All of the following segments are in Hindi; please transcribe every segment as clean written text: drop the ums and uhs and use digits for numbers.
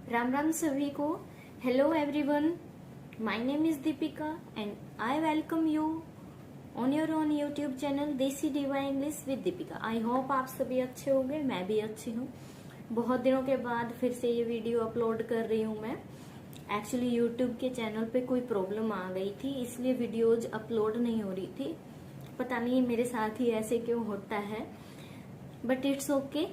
राम राम सभी को। Hello everyone, my name is Deepika and I welcome you on your own YouTube channel Desi DY English with Deepika. I hope आप सभी अच्छे होंगे, मैं भी अच्छी हूँ। बहुत दिनों के बाद फिर से ये वीडियो अपलोड कर रही हूँ मैं। एक्चुअली यूट्यूब के चैनल पे कोई प्रॉब्लम आ गई थी, इसलिए वीडियोज अपलोड नहीं हो रही थी। पता नहीं मेरे साथ ही ऐसे क्यों होता है, बट इट्स ओके।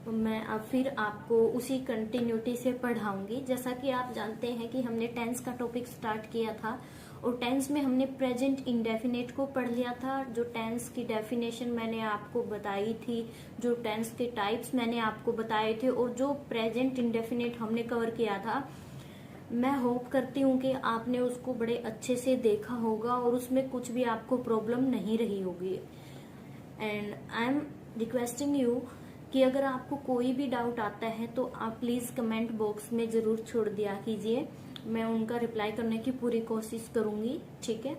मैं अब फिर आपको उसी कंटिन्यूटी से पढ़ाऊंगी। जैसा कि आप जानते हैं कि हमने टेंस का टॉपिक स्टार्ट किया था और टेंस में हमने प्रेजेंट इंडेफिनेट को पढ़ लिया था। जो टेंस की डेफिनेशन मैंने आपको बताई थी, जो टेंस के टाइप्स मैंने आपको बताए थे और जो प्रेजेंट इंडेफिनेट हमने कवर किया था, मैं होप करती हूँ कि आपने उसको बड़े अच्छे से देखा होगा और उसमें कुछ भी आपको प्रॉब्लम नहीं रही होगी। And I am requesting you कि अगर आपको कोई भी डाउट आता है तो आप प्लीज कमेंट बॉक्स में जरूर छोड़ दिया कीजिए, मैं उनका रिप्लाई करने की पूरी कोशिश करूंगी। ठीक है,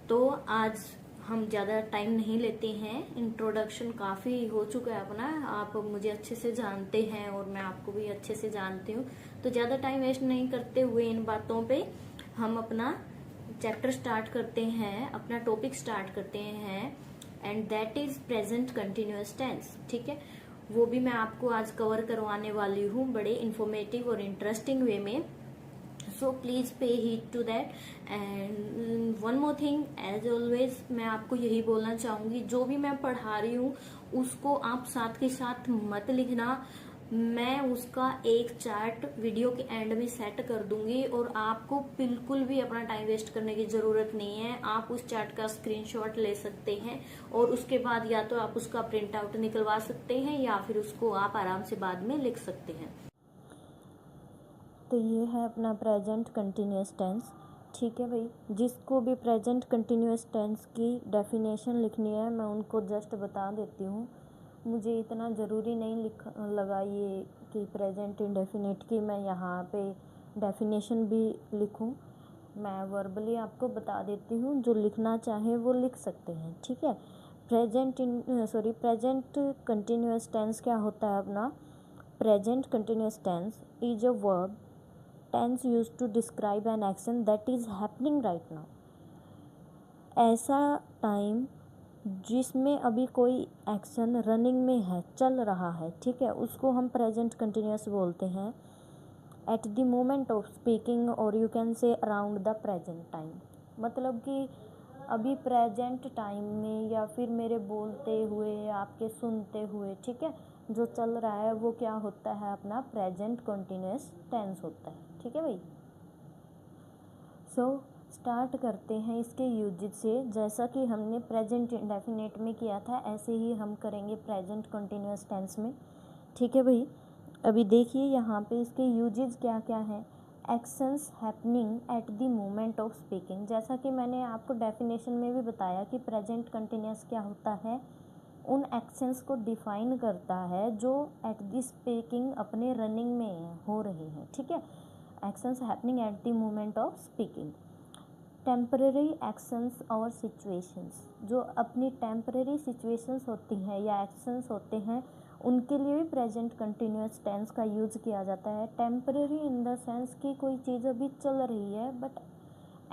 तो आज हम ज्यादा टाइम नहीं लेते हैं। इंट्रोडक्शन काफी हो चुका है अपना, आप मुझे अच्छे से जानते हैं और मैं आपको भी अच्छे से जानती हूँ। तो ज्यादा टाइम वेस्ट नहीं करते हुए इन बातों पे हम अपना चैप्टर स्टार्ट करते हैं, अपना टॉपिक स्टार्ट करते हैं, and that is present continuous tense. ठीक है, वो भी मैं आपको आज कवर करवाने वाली हूँ बड़े इंफॉर्मेटिव और इंटरेस्टिंग वे में। So please pay heed to that. And one more thing, as always मैं आपको यही बोलना चाहूंगी, जो भी मैं पढ़ा रही हूँ उसको आप साथ के साथ मत लिखना। मैं उसका एक चार्ट वीडियो के एंड में सेट कर दूंगी और आपको बिल्कुल भी अपना टाइम वेस्ट करने की जरूरत नहीं है। आप उस चार्ट का स्क्रीनशॉट ले सकते हैं और उसके बाद या तो आप उसका प्रिंट आउट निकलवा सकते हैं या फिर उसको आप आराम से बाद में लिख सकते हैं। तो ये है अपना प्रेजेंट कंटिन्यूअस टेंस। ठीक है भाई, जिसको भी प्रेजेंट कंटिन्यूअस टेंस की डेफिनेशन लिखनी है मैं उनको जस्ट बता देती हूँ। मुझे इतना ज़रूरी नहीं लगा ये कि प्रेजेंट इंडेफिनिट की मैं यहाँ पे डेफिनेशन भी लिखूँ। मैं वर्बली आपको बता देती हूँ, जो लिखना चाहे वो लिख सकते हैं। ठीक है, प्रेजेंट कंटिन्यूअस टेंस क्या होता है अपना? Present continuous tense is a verb tense used to describe an action that is happening right now. ऐसा टाइम जिसमें अभी कोई एक्शन रनिंग में है, चल रहा है, ठीक है, उसको हम प्रेजेंट कंटिन्यूअस बोलते हैं। At the moment of speaking or you can say around the present time. मतलब कि अभी प्रेजेंट टाइम में या फिर मेरे बोलते हुए, आपके सुनते हुए, ठीक है, जो चल रहा है वो क्या होता है? अपना प्रेजेंट कंटिन्यूअस टेंस होता है। ठीक है भाई, सो स्टार्ट करते हैं इसके यूजेज से। जैसा कि हमने प्रेजेंट इंडेफिनिट में किया था ऐसे ही हम करेंगे प्रेजेंट कंटिन्यूअस टेंस में। ठीक है भाई, अभी देखिए यहाँ पे इसके यूजेज क्या क्या हैं। Actions happening at the moment of speaking. जैसा कि मैंने आपको डेफिनेशन में भी बताया कि प्रेजेंट कंटिन्यूअस क्या होता है, उन एक्शंस को डिफाइन करता है जो एट द स्पीकिंग अपने रनिंग में हो रहे हैं। ठीक है, actions happening at the moment of speaking. Temporary actions और सिचुएशंस, जो अपनी टेम्परेरी सिचुएशंस होती हैं या एक्शंस होते हैं उनके लिए भी प्रेजेंट कंटिन्यूअस टेंस का यूज किया जाता है। टेम्परेरी इन द सेंस कि कोई चीज़ अभी चल रही है बट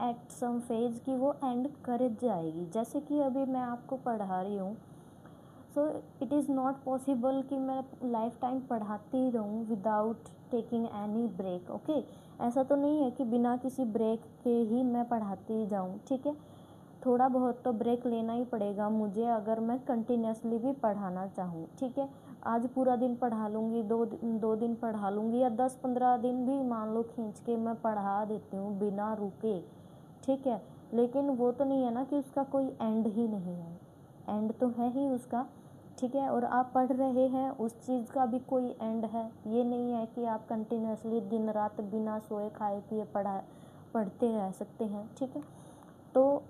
एट सम फेज की वो एंड कर जाएगी। जैसे कि अभी मैं आपको पढ़ा रही हूँ, so it is not possible कि मैं लाइफ टाइम पढ़ाती रहूँ without taking any break. Okay, ऐसा तो नहीं है कि बिना किसी ब्रेक के ही मैं पढ़ाती जाऊँ। ठीक है, थोड़ा बहुत तो ब्रेक लेना ही पड़ेगा मुझे अगर मैं कंटिन्यूसली भी पढ़ाना चाहूँ। ठीक है, आज पूरा दिन पढ़ा लूँगी, दो दिन पढ़ा लूँगी या 10-15 दिन भी मान लो खींच के मैं पढ़ा देती हूँ बिना रुके। ठीक है, लेकिन वो तो नहीं है ना कि उसका कोई एंड ही नहीं है, एंड तो है ही उसका। ठीक है, और आप पढ़ रहे हैं उस चीज़ का भी कोई एंड है। ये नहीं है कि आप कंटिन्यूसली दिन रात बिना सोए खाए पिए पढ़ते रह सकते हैं। ठीक है, तो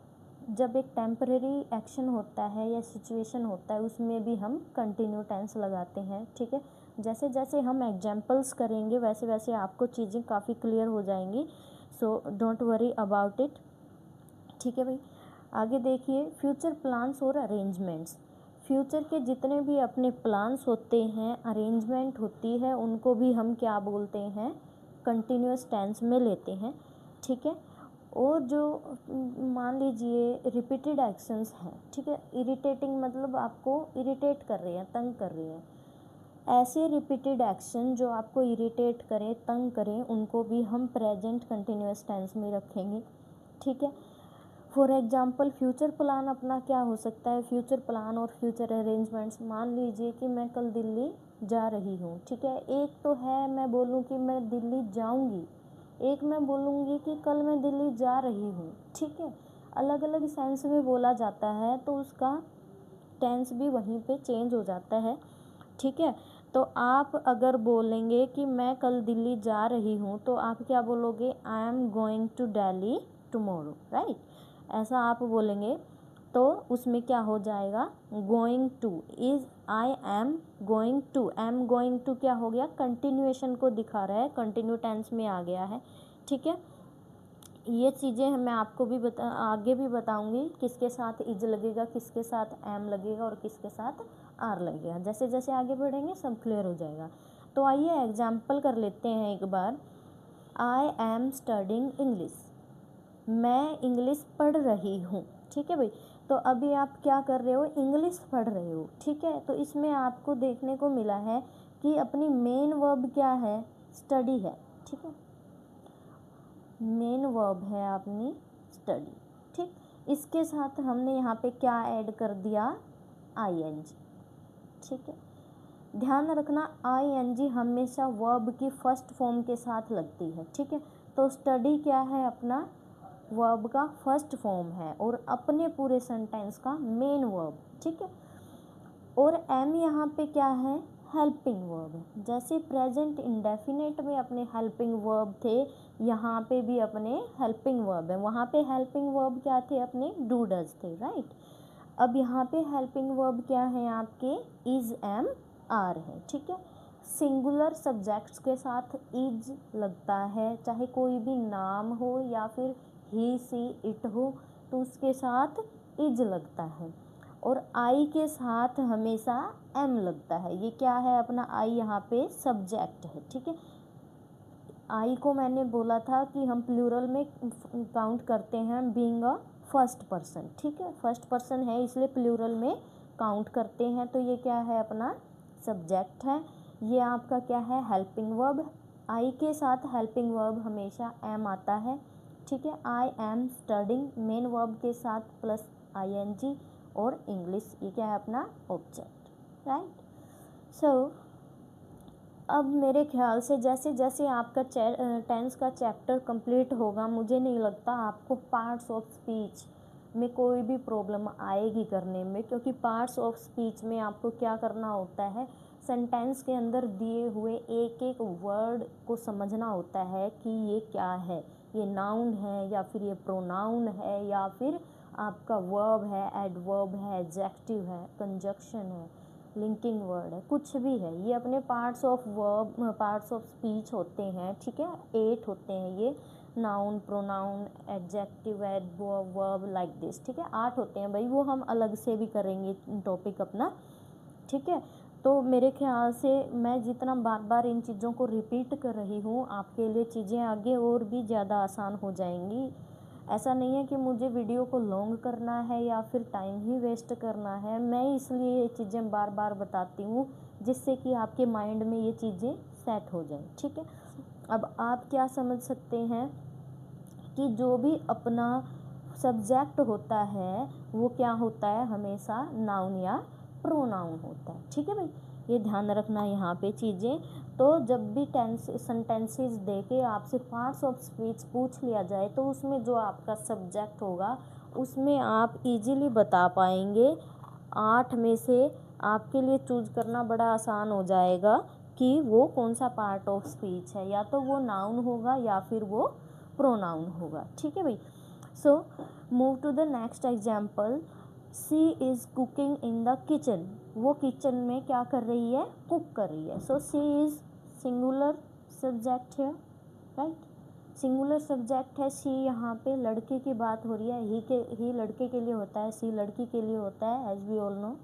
जब एक टेम्परेरी एक्शन होता है या सिचुएशन होता है उसमें भी हम कंटिन्यू टेंस लगाते हैं। ठीक है, जैसे जैसे हम एग्जाम्पल्स करेंगे वैसे वैसे आपको चीज़ें काफ़ी क्लियर हो जाएंगी। So don't worry about it. ठीक है भाई, आगे देखिए फ्यूचर प्लान्स और अरेंजमेंट्स। फ्यूचर के जितने भी अपने प्लान्स होते हैं, अरेंजमेंट होती है, उनको भी हम क्या बोलते हैं, कंटिन्यूस टेंस में लेते हैं, ठीक है। और जो मान लीजिए रिपीटेड एक्शंस हैं, ठीक है, इरिटेटिंग मतलब आपको इरिटेट कर रहे हैं, तंग कर रहे हैं, ऐसे रिपीटेड एक्शन जो आपको इरिटेट करें, तंग करें, उनको भी हम प्रेजेंट कंटिन्यूस टेंस में रखेंगे, ठीक है। फॉर एग्जाम्पल फ्यूचर प्लान अपना क्या हो सकता है, फ्यूचर प्लान और फ्यूचर अरेंजमेंट्स। मान लीजिए कि मैं कल दिल्ली जा रही हूँ, ठीक है। एक तो है मैं बोलूँ कि मैं दिल्ली जाऊँगी, एक मैं बोलूँगी कि कल मैं दिल्ली जा रही हूँ, ठीक है। अलग अलग सेंस में बोला जाता है तो उसका टेंस भी वहीं पे चेंज हो जाता है, ठीक है। तो आप अगर बोलेंगे कि मैं कल दिल्ली जा रही हूँ तो आप क्या बोलोगे, I am going to Delhi tomorrow, right, ऐसा आप बोलेंगे। तो उसमें क्या हो जाएगा, going to is I am going to क्या हो गया, कंटिन्यूएशन को दिखा रहा है, कंटिन्यू टेंस में आ गया है, ठीक है। ये चीज़ें मैं आपको भी आगे भी बताऊंगी, किसके साथ इज लगेगा, किसके साथ एम लगेगा और किसके साथ आर लगेगा। जैसे जैसे आगे बढ़ेंगे सब क्लियर हो जाएगा। तो आइए एग्जाम्पल कर लेते हैं एक बार। आई एम स्टडिंग इंग्लिश, मैं इंग्लिश पढ़ रही हूँ, ठीक है भाई। तो अभी आप क्या कर रहे हो, इंग्लिश पढ़ रहे हो, ठीक है। तो इसमें आपको देखने को मिला है कि अपनी मेन वर्ब क्या है, स्टडी है, ठीक है, मेन वर्ब है अपनी स्टडी, ठीक। इसके साथ हमने यहाँ पे क्या ऐड कर दिया, आईएनजी, ठीक है। ध्यान रखना आईएनजी हमेशा वर्ब की फर्स्ट फॉर्म के साथ लगती है, ठीक है। तो स्टडी क्या है, अपना वर्ब का फर्स्ट फॉर्म है और अपने पूरे सेंटेंस का मेन वर्ब, ठीक है। और एम यहाँ पे क्या है, हेल्पिंग वर्ब है। जैसे प्रेजेंट इंडेफिनेट में अपने हेल्पिंग वर्ब थे, यहाँ पे भी अपने हेल्पिंग वर्ब है। वहाँ पे हेल्पिंग वर्ब क्या थे, अपने डू डज थे, राइट। अब यहाँ पे हेल्पिंग वर्ब क्या है आपके, इज एम आर है, ठीक है। सिंगुलर सब्जेक्ट्स के साथ इज लगता है, चाहे कोई भी नाम हो या फिर ही सी इट हो तो उसके साथ इज लगता है। और आई के साथ हमेशा एम लगता है। ये क्या है अपना, आई यहाँ पे सब्जेक्ट है, ठीक है। आई को मैंने बोला था कि हम प्लूरल में काउंट करते हैं बीइंग अ फर्स्ट पर्सन, ठीक है, फर्स्ट पर्सन है इसलिए प्लूरल में काउंट करते हैं। तो ये क्या है, अपना सब्जेक्ट है। ये आपका क्या है, हेल्पिंग वर्ब। आई के साथ हेल्पिंग वर्ब हमेशा एम आता है, ठीक है। I am studying main verb के साथ प्लस आईएनजी और इंग्लिश, ये क्या है अपना ऑब्जेक्ट, राइट। सो अब मेरे ख्याल से जैसे जैसे आपका टेंस का चैप्टर कंप्लीट होगा, मुझे नहीं लगता आपको पार्ट्स ऑफ स्पीच में कोई भी प्रॉब्लम आएगी करने में, क्योंकि पार्ट्स ऑफ स्पीच में आपको क्या करना होता है, सेंटेंस के अंदर दिए हुए एक एक वर्ड को समझना होता है कि ये क्या है, ये नाउन है या फिर ये प्रोनाउन है या फिर आपका वर्ब है, एडवर्ब है, एडजेक्टिव है, कंजक्शन है, लिंकिंग वर्ड है, कुछ भी है। ये अपने parts of verb, parts of speech होते हैं, ठीक है। 8 होते हैं ये, noun, pronoun, adjective, adverb, verb, like this, ठीक है। 8 होते हैं भाई, वो हम अलग से भी करेंगे टॉपिक अपना, ठीक है। तो मेरे ख्याल से मैं जितना बार बार इन चीज़ों को रिपीट कर रही हूँ, आपके लिए चीज़ें आगे और भी ज़्यादा आसान हो जाएंगी। ऐसा नहीं है कि मुझे वीडियो को लॉन्ग करना है या फिर टाइम ही वेस्ट करना है, मैं इसलिए ये चीज़ें बार बार बताती हूँ जिससे कि आपके माइंड में ये चीज़ें सेट हो जाए, ठीक है। अब आप क्या समझ सकते हैं कि जो भी अपना सब्जेक्ट होता है वो क्या होता है, हमेशा नाउन या प्रोनाउन होता है, ठीक है भाई। ये ध्यान रखना यहाँ पे चीज़ें। तो जब भी सेंटेंसेस दे के आपसे पार्ट्स ऑफ स्पीच पूछ लिया जाए तो उसमें जो आपका सब्जेक्ट होगा उसमें आप इजीली बता पाएंगे। 8 में से आपके लिए चूज़ करना बड़ा आसान हो जाएगा कि वो कौन सा पार्ट ऑफ स्पीच है, या तो वो नाउन होगा या फिर वो प्रोनाउन होगा, ठीक है भाई। So move to the next example. She is cooking in the kitchen, वो किचन में क्या कर रही है, कुक कर रही है। So she is singular subject है, राइट, सिंगुलर सब्जेक्ट है। शी यहाँ पे लड़के की बात हो रही है, ही लड़के के लिए होता है, सी लड़की के लिए होता है, as we all know.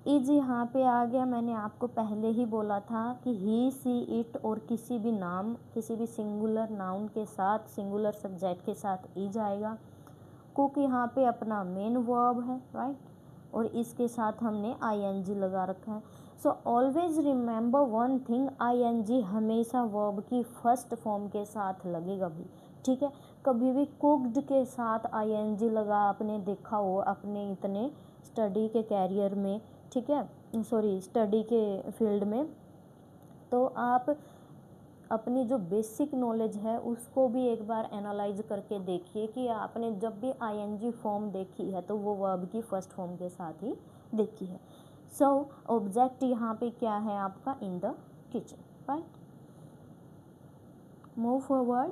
Is यहाँ पे आ गया। मैंने आपको पहले ही बोला था कि ही, सी, इट और किसी भी नाम, किसी भी सिंगुलर नाउन के साथ, सिंगुलर सब्जेक्ट के साथ इज आएगा। कुक यहाँ पे अपना मेन वर्ब है, राइट, और इसके साथ हमने ing लगा रखा है। So always remember one thing, ing हमेशा वर्ब की फर्स्ट फॉर्म के साथ लगेगा भी, ठीक है। कभी भी कुक्ड के साथ ing लगा आपने देखा हो अपने इतने स्टडी के कैरियर में, ठीक है, सॉरी स्टडी के फील्ड में, तो आप अपनी जो बेसिक नॉलेज है उसको भी एक बार एनालाइज करके देखिए कि आपने जब भी ing फॉर्म देखी है तो वो वर्ब की फर्स्ट फॉर्म के साथ ही देखी है। सो ऑब्जेक्ट यहाँ पे क्या है आपका, in the kitchen, right. Move forward.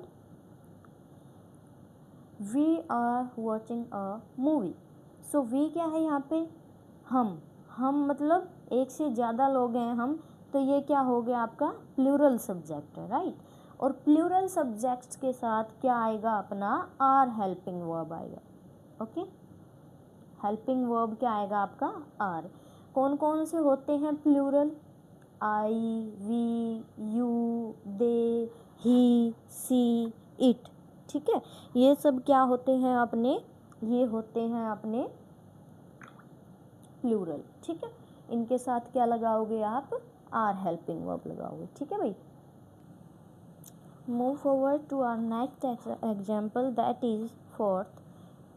We are watching a movie. So we क्या है यहाँ पे, हम मतलब एक से ज़्यादा लोग हैं हम, तो ये क्या हो गया आपका प्लूरल सब्जेक्ट है, राइट। और प्लूरल सब्जेक्ट्स के साथ क्या आएगा अपना, आर हेल्पिंग वर्ब आएगा, ओके। हेल्पिंग वर्ब क्या आएगा आपका, आर। कौन कौन से होते हैं plural, I, we, you, they, he, she, it, ठीक है। ये सब क्या होते हैं अपने, ये होते हैं अपने प्लूरल, ठीक है। इनके साथ क्या लगाओगे आप, आर हेल्पिंग वर्ब लगाओगे, ठीक है भाई। Move forward to our next example, that is fourth,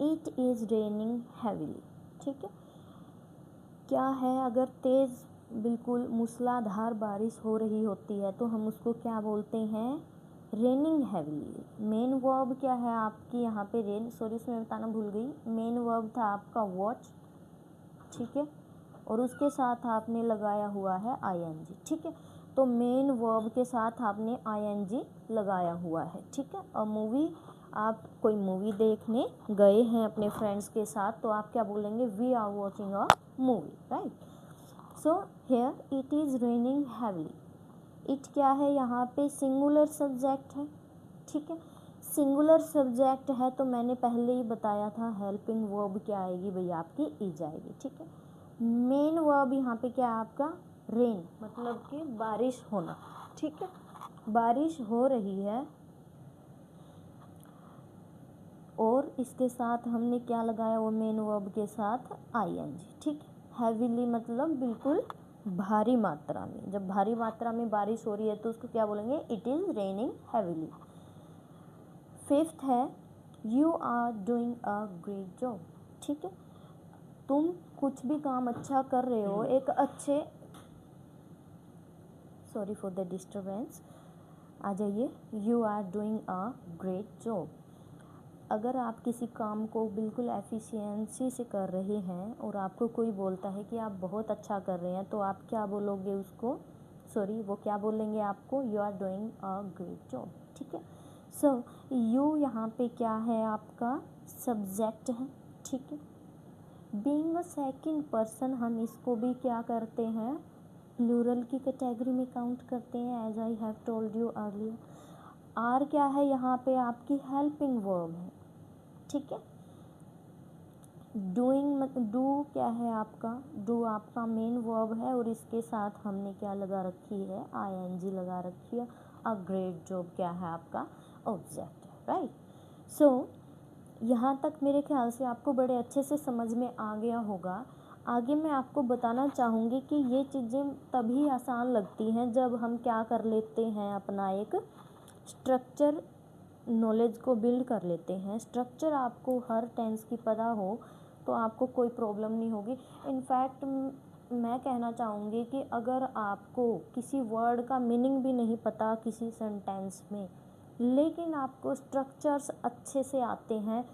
it is raining heavily, ठीक है। क्या है, अगर तेज बिल्कुल मूसलाधार बारिश हो रही होती है तो हम उसको क्या बोलते हैं, रेनिंग हैवीली। मेन वर्ब क्या है आपकी यहाँ पे, रेन, सॉरी इसमें बताना भूल गई, मेन वर्ब था आपका वॉच, ठीक है, और उसके साथ आपने लगाया हुआ है ing, ठीक है। तो मेन वर्ब के साथ आपने ing लगाया हुआ है, ठीक है। और मूवी, आप कोई मूवी देखने गए हैं अपने फ्रेंड्स के साथ तो आप क्या बोलेंगे, we are watching a movie, right. So here it is raining heavily. It क्या है यहाँ पे, सिंगुलर सब्जेक्ट है, ठीक है। सिंगुलर सब्जेक्ट है तो मैंने पहले ही बताया था हेल्पिंग वर्ब क्या आएगी भैया आपकी, इज आएगी, ठीक है। मेन वर्ब यहाँ पे क्या है आपका, रेन, मतलब कि बारिश होना, ठीक है। बारिश हो रही है और इसके साथ हमने क्या लगाया, वो मेन वर्ब के साथ ing, ठीक है। हैवीली मतलब बिल्कुल भारी मात्रा में, जब भारी मात्रा में बारिश हो रही है तो उसको क्या बोलेंगे, it is raining heavily. Fifth है, you are doing a great job, ठीक है। तुम कुछ भी काम अच्छा कर रहे हो, एक अच्छे, सॉरी फॉर द डिस्टर्बेंस, आ जाइए, you are doing a great job. अगर आप किसी काम को बिल्कुल एफिशिएंसी से कर रहे हैं और आपको कोई बोलता है कि आप बहुत अच्छा कर रहे हैं तो आप क्या बोलोगे उसको, सॉरी वो क्या बोलेंगे आपको, you are doing a great job, ठीक है। सो यू यहाँ पे क्या है आपका सब्जेक्ट है, ठीक है। बीइंग अ सेकंड पर्सन, हम इसको भी क्या करते हैं, प्लूरल की कैटेगरी में काउंट करते हैं, as I have told you earlier. Are क्या है यहाँ पे आपकी हेल्पिंग वर्ब है, ठीक है। डूइंग, डू क्या है आपका, डू आपका मेन वर्ब है और इसके साथ हमने क्या लगा रखी है, ing लगा रखी है। अ ग्रेट जॉब क्या है आपका ऑब्जेक्ट है, राइट। सो यहाँ तक मेरे ख्याल से आपको बड़े अच्छे से समझ में आ गया होगा। आगे मैं आपको बताना चाहूँगी कि ये चीज़ें तभी आसान लगती हैं जब हम क्या कर लेते हैं, अपना एक स्ट्रक्चर नॉलेज को बिल्ड कर लेते हैं। स्ट्रक्चर आपको हर टेंस की पता हो तो आपको कोई प्रॉब्लम नहीं होगी। इनफैक्ट मैं कहना चाहूँगी कि अगर आपको किसी वर्ड का मीनिंग भी नहीं पता किसी सेंटेंस में, लेकिन आपको स्ट्रक्चर्स अच्छे से आते हैं,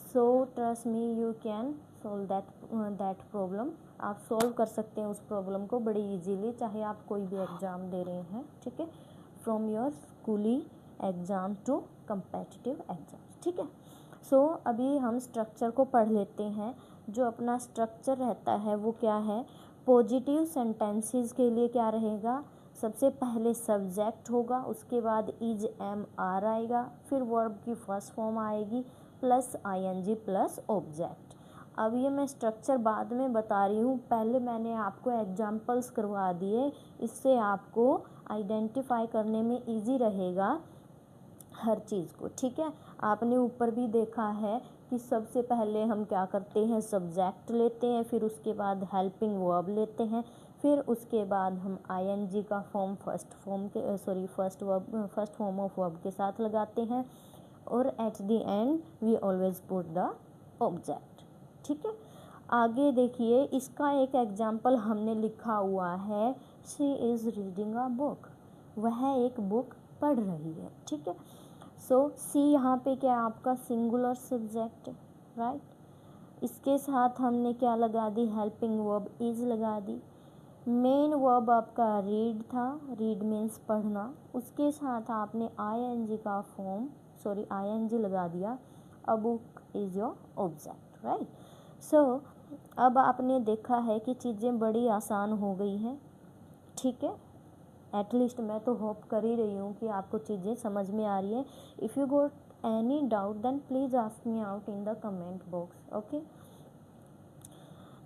so trust me you can solve that problem. आप सॉल्व कर सकते हैं उस प्रॉब्लम को बड़ी इजीली, चाहे आप कोई भी एग्ज़ाम दे रहे हैं, ठीक है, फ्रॉम योर स्कूली एग्ज़ाम टू कम्पेटिटिव एग्ज़ाम, ठीक है। सो अभी हम स्ट्रक्चर को पढ़ लेते हैं। जो अपना स्ट्रक्चर रहता है वो क्या है, पॉजिटिव सेंटेंसेस के लिए क्या रहेगा, सबसे पहले सब्जेक्ट होगा, उसके बाद इज, एम, आर आएगा, फिर वर्ब की फर्स्ट फॉर्म आएगी प्लस ing प्लस ऑब्जेक्ट। अब ये मैं स्ट्रक्चर बाद में बता रही हूँ, पहले मैंने आपको एग्जांपल्स करवा दिए, इससे आपको आइडेंटिफाई करने में इजी रहेगा हर चीज़ को, ठीक है। आपने ऊपर भी देखा है कि सबसे पहले हम क्या करते हैं, सब्जेक्ट लेते हैं, फिर उसके बाद हेल्पिंग वर्ब लेते हैं, फिर उसके बाद हम आईएनजी का form first form of verb के साथ लगाते हैं, और at the end we always put the object, ठीक है। आगे देखिए, इसका एक एग्जाम्पल हमने लिखा हुआ है, she is reading a book, वह एक बुक पढ़ रही है, ठीक है। सो सी यहाँ पे क्या है, आपका सिंगुलर सब्जेक्ट, राइट। इसके साथ हमने क्या लगा दी, हेल्पिंग वर्ब इज लगा दी। मेन वर्ब आपका रीड था, रीड मीन्स पढ़ना, उसके साथ आपने आईएनजी का फॉर्म आईएनजी लगा दिया, a book is your object, right. So अब आपने देखा है कि चीज़ें बड़ी आसान हो गई हैं, ठीक है। एटलीस्ट मैं तो होप कर ही रही हूँ कि आपको चीज़ें समझ में आ रही है। If you got any doubt then please ask me out in the comment box, okay.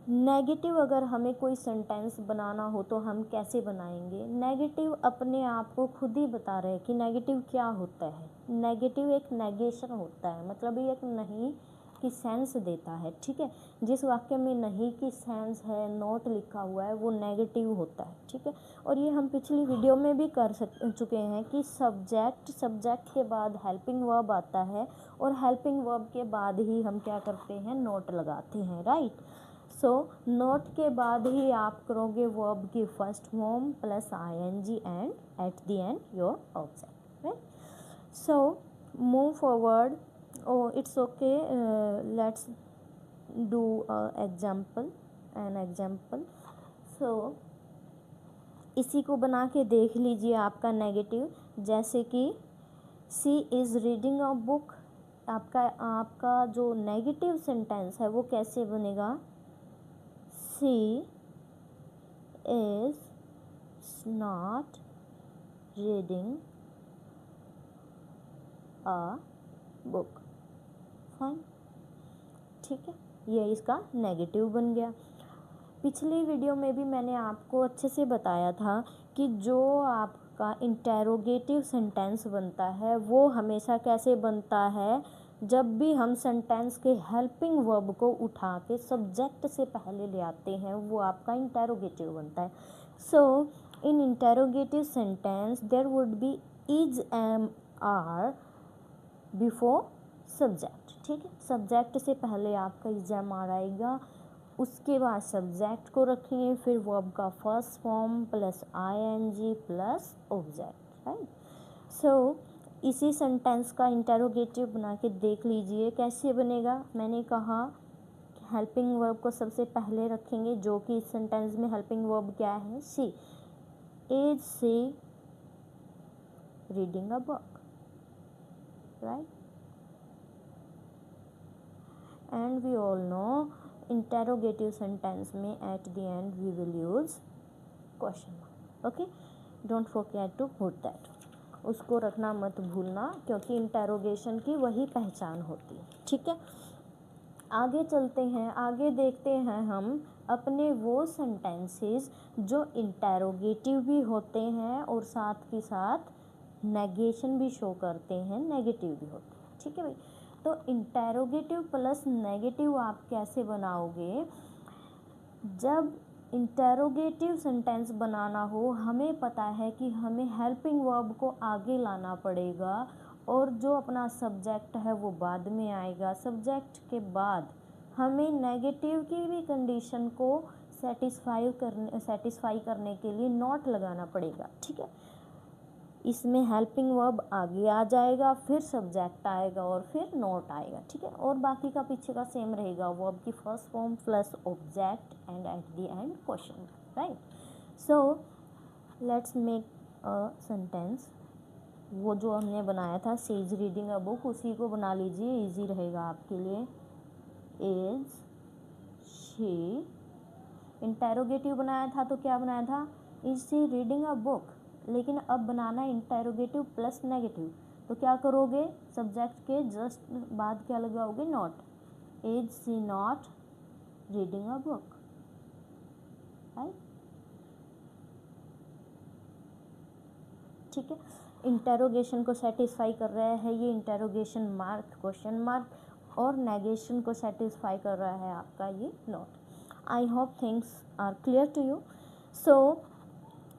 Negative अगर हमें कोई सेंटेंस बनाना हो तो हम कैसे बनाएंगे। नेगेटिव अपने आप को खुद ही बता रहे हैं कि नेगेटिव क्या होता है। नेगेटिव एक नेगेशन होता है, मतलब ये एक नहीं की सेंस देता है, ठीक है। जिस वाक्य में नहीं की सेंस है, नॉट लिखा हुआ है, वो नेगेटिव होता है, ठीक है। और ये हम पिछली वीडियो में भी कर चुके हैं कि सब्जेक्ट के बाद हेल्पिंग वर्ब आता है, और हेल्पिंग वर्ब के बाद ही हम क्या करते हैं, नॉट लगाते हैं, राइट। सो नॉट के बाद ही आप करोगे वर्ब की first form plus ING and at the end your object, right. So move forward, it's okay, let's do an example. So इसी को बना के देख लीजिए आपका नेगेटिव, जैसे कि she is reading a book, आपका जो नेगेटिव सेंटेंस है वो कैसे बनेगा, she is not reading a book, fine, ठीक है। ये इसका नेगेटिव बन गया। पिछली वीडियो में भी मैंने आपको अच्छे से बताया था कि जो आपका इंटेरोगेटिव सेंटेंस बनता है वो हमेशा कैसे बनता है, जब भी हम सेंटेंस के हेल्पिंग वर्ब को उठा के सब्जेक्ट से पहले ले आते हैं, वो आपका इंटेरोगेटिव बनता है। So in interrogative sentence there would be is am are before subject, ठीक है। सब्जेक्ट से पहले आपका इज एम आर आएगा, उसके बाद सब्जेक्ट को रखेंगे, फिर वर्ब का first form plus ING plus object, right. So इसी सेंटेंस का इंटेरोगेटिव बना के देख लीजिए कैसे बनेगा। मैंने कहा हेल्पिंग वर्ब को सबसे पहले रखेंगे, जो कि इस सेंटेंस में हेल्पिंग वर्ब क्या है, she is she reading a book, right. And we all know interrogative sentence में at the end we will use question mark, okay. Don't forget to put that, उसको रखना मत भूलना, क्योंकि इंटेरोगेशन की वही पहचान होती है, ठीक है। आगे चलते हैं, आगे देखते हैं हम अपने वो सेंटेंसेस जो इंटेरोगेटिव भी होते हैं और साथ के साथ नेगेशन भी शो करते हैं, नेगेटिव भी होते हैं, ठीक है भाई। तो इंटेरोगेटिव प्लस नेगेटिव आप कैसे बनाओगे, जब इंटेरोगेटिव सेंटेंस बनाना हो, हमें पता है कि हमें हेल्पिंग वर्ब को आगे लाना पड़ेगा और जो अपना सब्जेक्ट है वो बाद में आएगा। सब्जेक्ट के बाद हमें नेगेटिव की भी कंडीशन को सेटिस्फाई करने के लिए नॉट लगाना पड़ेगा, ठीक है। इसमें हेल्पिंग वर्ब आगे आ जाएगा, फिर सब्जेक्ट आएगा और फिर नॉट आएगा, ठीक है। और बाकी का पीछे का सेम रहेगा, वर्ब की first form plus object and at the and question, right. So let's make a sentence, वो जो हमने बनाया था she is reading a book, उसी को बना लीजिए, इजी रहेगा आपके लिए। इज शी, इंटेरोगेटिव बनाया था तो क्या बनाया था, is she reading a book, लेकिन अब बनाना इंटेरोगेटिव प्लस नेगेटिव, तो क्या करोगे, सब्जेक्ट के जस्ट बाद क्या लगाओगे, not. Is she not reading a book, right. ठीक है, इंटेरोगेशन को सेटिस्फाई कर रहा है ये इंटेरोगेशन मार्क, क्वेश्चन मार्क, और नेगेशन को सेटिस्फाई कर रहा है आपका ये not. I hope things are clear to you. So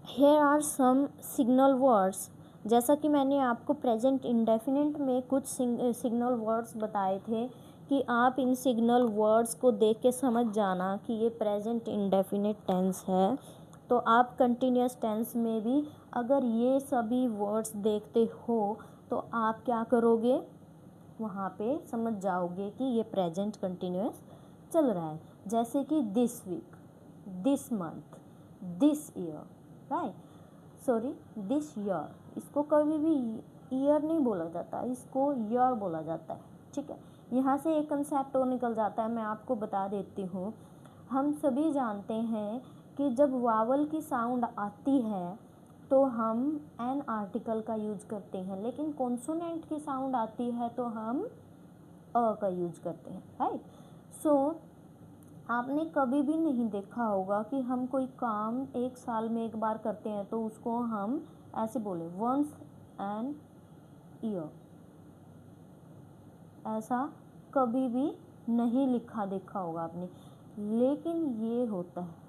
here are some signal words. जैसा कि मैंने आपको प्रेजेंट इंडेफिनिट में कुछ सिग्नल वर्ड्स बताए थे कि आप इन सिग्नल वर्ड्स को देख के समझ जाना कि ये प्रेजेंट इंडेफिनिट टेंस है। तो आप कंटिन्यूस टेंस में भी अगर ये सभी वर्ड्स देखते हो तो आप क्या करोगे, वहाँ पे समझ जाओगे कि ये प्रेजेंट कंटिन्यूस चल रहा है। जैसे कि this week, this month, this year, right, sorry this year, इसको कभी भी ईयर नहीं बोला जाता, इसको ईयर बोला जाता है। ठीक है, यहाँ से एक कंसेप्ट और निकल जाता है, मैं आपको बता देती हूँ। हम सभी जानते हैं कि जब वावल की साउंड आती है तो हम एन आर्टिकल का यूज करते हैं, लेकिन कॉन्सोनेंट की साउंड आती है तो हम अ का यूज करते हैं, राइट। सो आपने कभी भी नहीं देखा होगा कि हम कोई काम एक साल में एक बार करते हैं तो उसको हम ऐसे बोले वंस एन ईयर, ऐसा कभी भी नहीं लिखा देखा होगा आपने, लेकिन ये होता है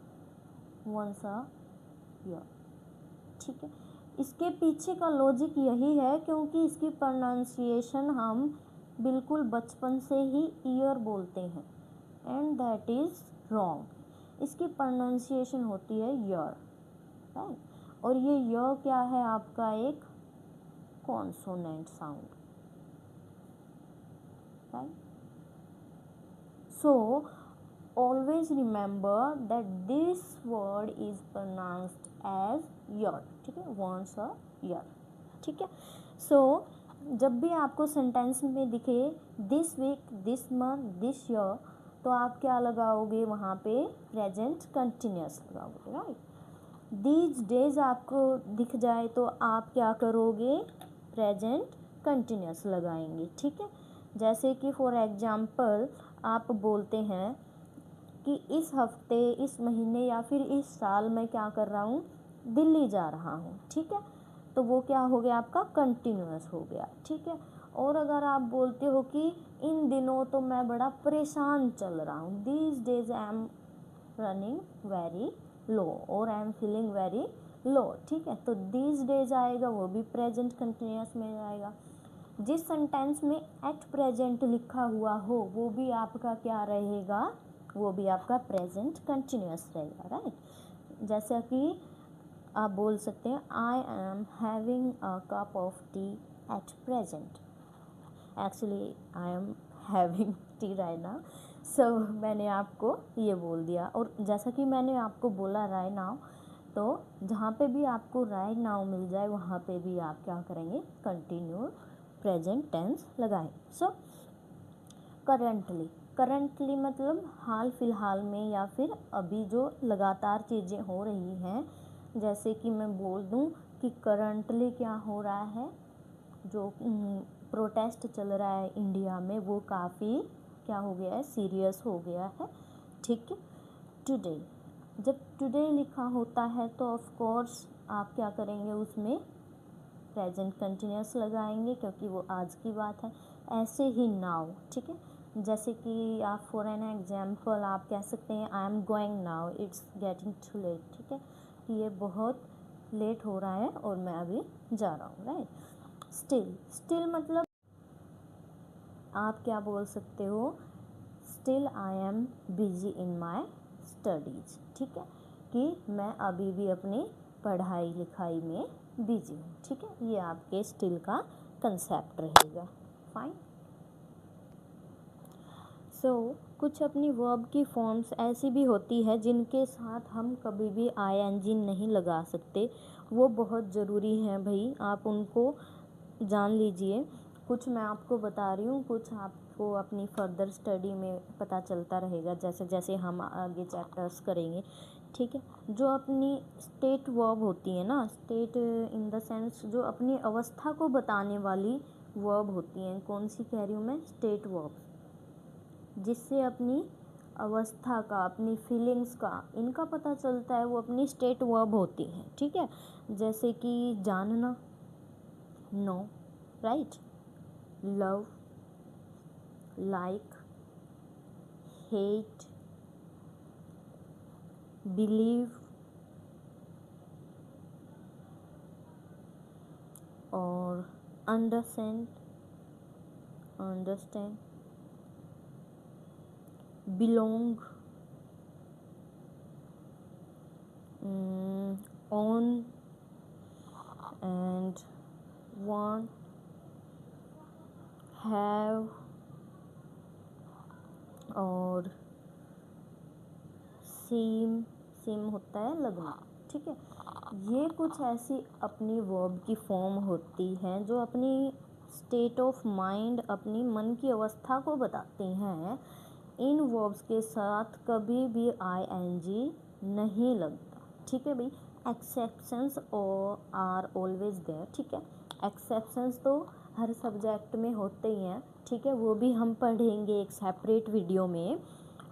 वंस अ ईयर। ठीक है, इसके पीछे का लॉजिक यही है क्योंकि इसकी प्रोनाउंसिएशन हम बिल्कुल बचपन से ही ईयर बोलते हैं एंड दैट इज़ रॉन्ग। इसकी प्रोनाउंसिएशन होती है ईयर, राइट। और ये य क्या है आपका एक consonant sound, right. So always remember that this word is pronounced as year, ठीक है, once a year, ठीक है। सो जब भी आपको सेंटेंस में दिखे this week, this month, this year, तो आप क्या लगाओगे वहाँ पे, प्रेजेंट कंटिन्यूस लगाओगे, राइट। दीज डेज आपको दिख जाए तो आप क्या करोगे, प्रेजेंट कंटिन्यूस लगाएंगे, ठीक है। जैसे कि फॉर एग्जाम्पल आप बोलते हैं कि इस हफ्ते, इस महीने या फिर इस साल मैं क्या कर रहा हूँ, दिल्ली जा रहा हूँ, ठीक है। तो वो क्या हो गया आपका, कंटिन्यूअस हो गया, ठीक है। और अगर आप बोलते हो कि इन दिनों तो मैं बड़ा परेशान चल रहा हूँ, these days I am running very low और I am feeling very low, ठीक है। तो दीज डेज आएगा, वो भी प्रेजेंट कंटिन्यूअस में आएगा। जिस सेंटेंस में एट प्रेजेंट लिखा हुआ हो वो भी आपका क्या रहेगा, वो भी आपका प्रेजेंट कंटिन्यूअस रहेगा, राइट। जैसा कि आप बोल सकते हैं I am having a cup of tea at present, actually I am having tea right now, so मैंने आपको ये बोल दिया। और जैसा कि मैंने आपको बोला राइट नाउ, तो जहाँ पे भी आपको राइट नाउ मिल जाए वहाँ पे भी आप क्या करेंगे, कंटिन्यू प्रेजेंट टेंस लगाएं। सो करंटली, करंटली मतलब हाल फिलहाल में या फिर अभी जो लगातार चीज़ें हो रही हैं। जैसे कि मैं बोल दूं कि करंटली क्या हो रहा है, जो प्रोटेस्ट चल रहा है इंडिया में वो काफ़ी क्या हो गया है, सीरियस हो गया है, ठीक है। टुडे, जब टुडे लिखा होता है तो ऑफ कोर्स आप क्या करेंगे, उसमें प्रेजेंट कंटिन्यूअस लगाएंगे क्योंकि वो आज की बात है। ऐसे ही नाउ, ठीक है। जैसे कि आप फॉर एन एग्जाम्पल आप कह सकते हैं I am going now, it's getting too late, ठीक है, कि ये बहुत लेट हो रहा है और मैं अभी जा रहा हूँ, राइट। स्टिल, स्टिल मतलब आप क्या बोल सकते हो, still I am busy in my studies, ठीक है, कि मैं अभी भी अपनी पढ़ाई लिखाई में बिजी हूँ, ठीक है। ये आपके स्टिल का कंसेप्ट रहेगा, फाइन। सो कुछ अपनी वर्ब की फॉर्म्स ऐसी भी होती है जिनके साथ हम कभी भी आईएनजी नहीं लगा सकते, वो बहुत ज़रूरी हैं भाई, आप उनको जान लीजिए। कुछ मैं आपको बता रही हूँ, कुछ आपको अपनी फर्दर स्टडी में पता चलता रहेगा जैसे जैसे हम आगे चैप्टर्स करेंगे, ठीक है। जो अपनी स्टेट वर्ब होती है ना, स्टेट इन द सेंस जो अपनी अवस्था को बताने वाली वर्ब होती हैं, कौन सी कह रही हूँ मैं, स्टेट वर्ब, जिससे अपनी अवस्था का, अपनी फीलिंग्स का, इनका पता चलता है, वो अपनी स्टेट वर्ब होती है, ठीक है। जैसे कि जानना, know, right, love, like, hate, believe और understand, belong, own and want, have और seem होता है लगना, ठीक है। ये कुछ ऐसी अपनी वर्ब की फॉर्म होती हैं जो अपनी स्टेट ऑफ माइंड, अपनी मन की अवस्था को बताती हैं। इन वर्ब्स के साथ कभी भी ing नहीं लगता, ठीक है भाई। एक्सेप्शंस आर ऑलवेज देयर, ठीक है। एक्सेप्शंस तो हर सब्जेक्ट में होते ही हैं, ठीक है, वो भी हम पढ़ेंगे एक सेपरेट वीडियो में।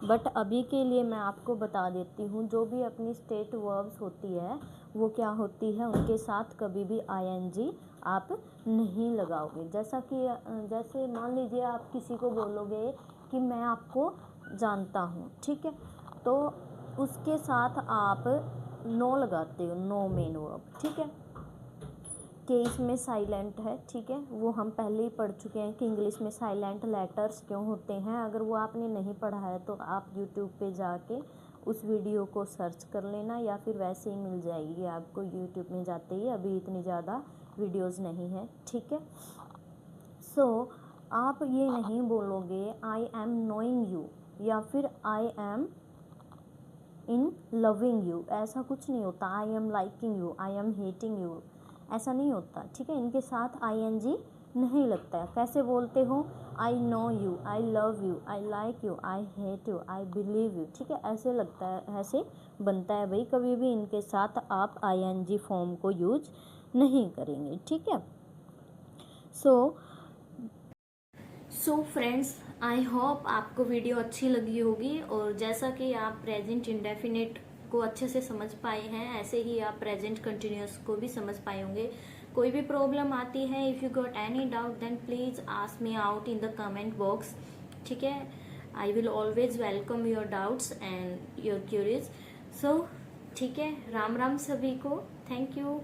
बट अभी के लिए मैं आपको बता देती हूँ, जो भी अपनी स्टेट वर्ब्स होती है वो क्या होती है, उनके साथ कभी भी ing आप नहीं लगाओगे। जैसे मान लीजिए आप किसी को बोलोगे कि मैं आपको जानता हूँ, ठीक है, तो उसके साथ आप नो लगाते हो, नो मेन वर्ब, ठीक है। कि इसमें साइलेंट है, ठीक है, वो हम पहले ही पढ़ चुके हैं कि इंग्लिश में साइलेंट लेटर्स क्यों होते हैं। अगर वो आपने नहीं पढ़ा है तो आप यूट्यूब पे जाके उस वीडियो को सर्च कर लेना, या फिर वैसे ही मिल जाएगी आपको यूट्यूब में जाते ही, अभी इतनी ज़्यादा वीडियोस नहीं है, ठीक है। सो आप ये नहीं बोलोगे आई एम नोइंग यू या फिर I am in loving you, ऐसा कुछ नहीं होता। I am liking you, I am hating you, ऐसा नहीं होता, ठीक है। इनके साथ ing नहीं लगता है। कैसे बोलते हो, I know you, I love you, I like you, I hate you, I believe you, ठीक है, ऐसे लगता है, ऐसे बनता है भाई। कभी भी इनके साथ आप ing फॉर्म को यूज नहीं करेंगे, ठीक है। सो फ्रेंड्स, आई होप आपको वीडियो अच्छी लगी होगी, और जैसा कि आप प्रेजेंट इंडेफिनिट को अच्छे से समझ पाए हैं, ऐसे ही आप प्रेजेंट कंटिन्यूअस को भी समझ पाए होंगे। कोई भी प्रॉब्लम आती है, if you got any doubt then please ask me out in the comment box, ठीक है। I will always welcome your doubts and your queries. So ठीक है, राम राम सभी को, थैंक यू।